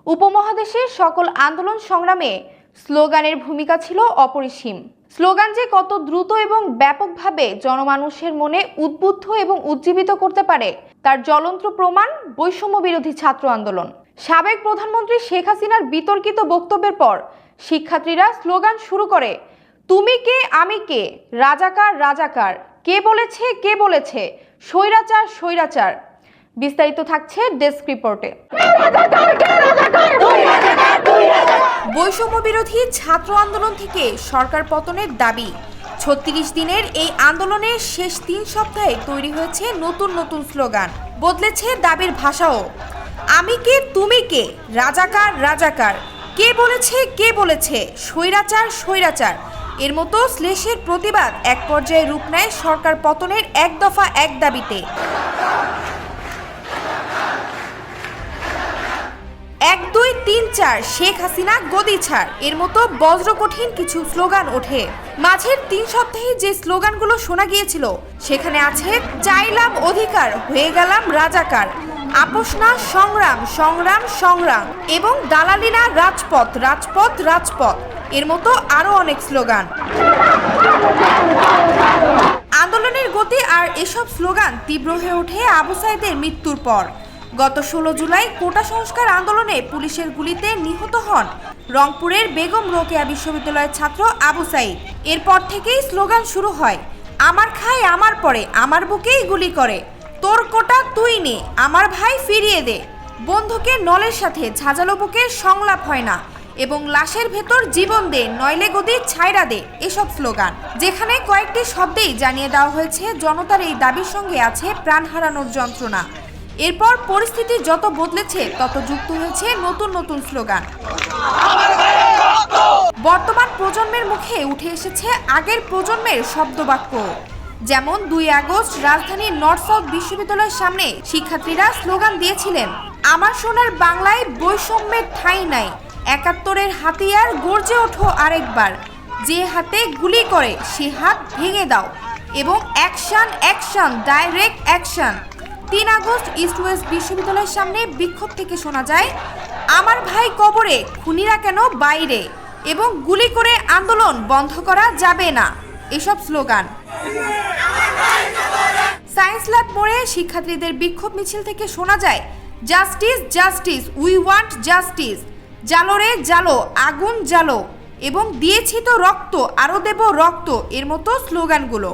উপমহাদেশের সকল আন্দোলন সংগ্রামে স্লোগানের ভূমিকা ছিল অপরিসীম। স্লোগান যে কত দ্রুত এবং ব্যাপকভাবে জনমানুষের মনে উদ্বুদ্ধ এবং উজ্জীবিত করতে পারে তার জ্বলন্ত প্রমাণ বৈষম্য বিরোধী ছাত্র আন্দোলন। সাবেক প্রধানমন্ত্রী শেখ হাসিনার বিতর্কিত বক্তব্যের পর শিক্ষার্থীরা স্লোগান শুরু করে, তুমি কে আমি কে, রাজাকার রাজাকার, কে বলেছে স্বৈরাচার স্বৈরাচার। বিস্তারিত থাকছে ডেস্ক রিপোর্টে। বৈষম্য বিরোধী ছাত্র আন্দোলন থেকে সরকার পতনের দাবি। ৩৬ দিনের এই আন্দোলনের শেষ ৩ সপ্তাহে তৈরি হয়েছে নতুন নতুন স্লোগান, বদলেছে দাবির ভাষাও। আমি কে তুমি কে, রাজাকার রাজাকার, কে বলেছে স্বৈরাচার স্বৈরাচার। এর মতো শ্লেষের প্রতিবাদ এক পর্যায়ে রূপ নেয় সরকার পতনের এক দফা এক দাবিতে। ১ ২ ৩ ৪ শেখ হাসিনা গদি ছাড়, এর মতো বজ্রকঠিন কিছু স্লোগান ওঠে। মাঝের ৩ সপ্তাহে যে স্লোগানগুলো শোনা গিয়েছিল সেখানে আছে চাইলাম অধিকার, হয়ে গেলাম রাজাকার, আপোষ না সংগ্রাম সংগ্রাম সংগ্রাম এবং দালালি না রাজপথ রাজপথ রাজপথ, এর মতো আরো অনেক স্লোগান। আন্দোলনের গতি আর এসব স্লোগান তীব্র হয়ে ওঠে আবু সাইদের মৃত্যুর পর। গত ১৬ জুলাই কোটা সংস্কার আন্দোলনে পুলিশের গুলিতে নিহত হন রংপুরের বেগম রোকেয়া বিশ্ববিদ্যালয়ের ছাত্র আবু সাইদ। এরপর থেকেই স্লোগান শুরু হয়, আমার খায় আমার পরে, আমার বুকেই গুলি করে, তোর কোটা তুই নে, আমার ভাই ফিরিয়ে দে, বন্ধুকে নলের সাথে ঝাঁঝালো বুকে সংলাপ হয় না এবং লাশের ভেতর জীবন দে, নইলে গদি ছাইরা দে, এসব স্লোগান। যেখানে কয়েকটি শব্দেই জানিয়ে দেওয়া হয়েছে জনতার এই দাবির সঙ্গে আছে প্রাণ হারানোর যন্ত্রণা। এরপর পরিস্থিতি যত বদলেছে তত যুক্ত হয়েছে নতুন নতুন স্লোগান। বর্তমান প্রজন্মের মুখে উঠে এসেছে আগের প্রজন্মের শব্দবাক্য। যেমন ২ আগস্ট রাজধানীর নর্থ সাউথ বিশ্ববিদ্যালয়ের সামনে শিক্ষার্থীরা স্লোগান দিয়েছিলেন, আমার সোনার বাংলায় বৈষম্যের ঠাঁই নাই, ৭১-এর হাতিয়ার গর্জে ওঠো আরেকবার, যে হাতে গুলি করে সে হাত ভেঙে দাও এবং action action direct action. ৩ August east West বিশ্ববিদ্যালয়ের সামনে বিক্ষোভ থেকে শোনা যায়, আমার ভাই কবরে, খুনিরা কেন বাইরে, এবং গুলি করে আন্দোলন বন্ধ করা যাবে না, এসব স্লোগান। সায়েন্স ল্যাব মোড়ে শিক্ষার্থীদের বিক্ষোভ মিছিল থেকে শোনা যায়, justice justice we want justice, জালো রে জালো, আগুন জালো, এবং দিয়েছি তো রক্ত আরো দেব রক্ত, এর মতো স্লোগানগুলো।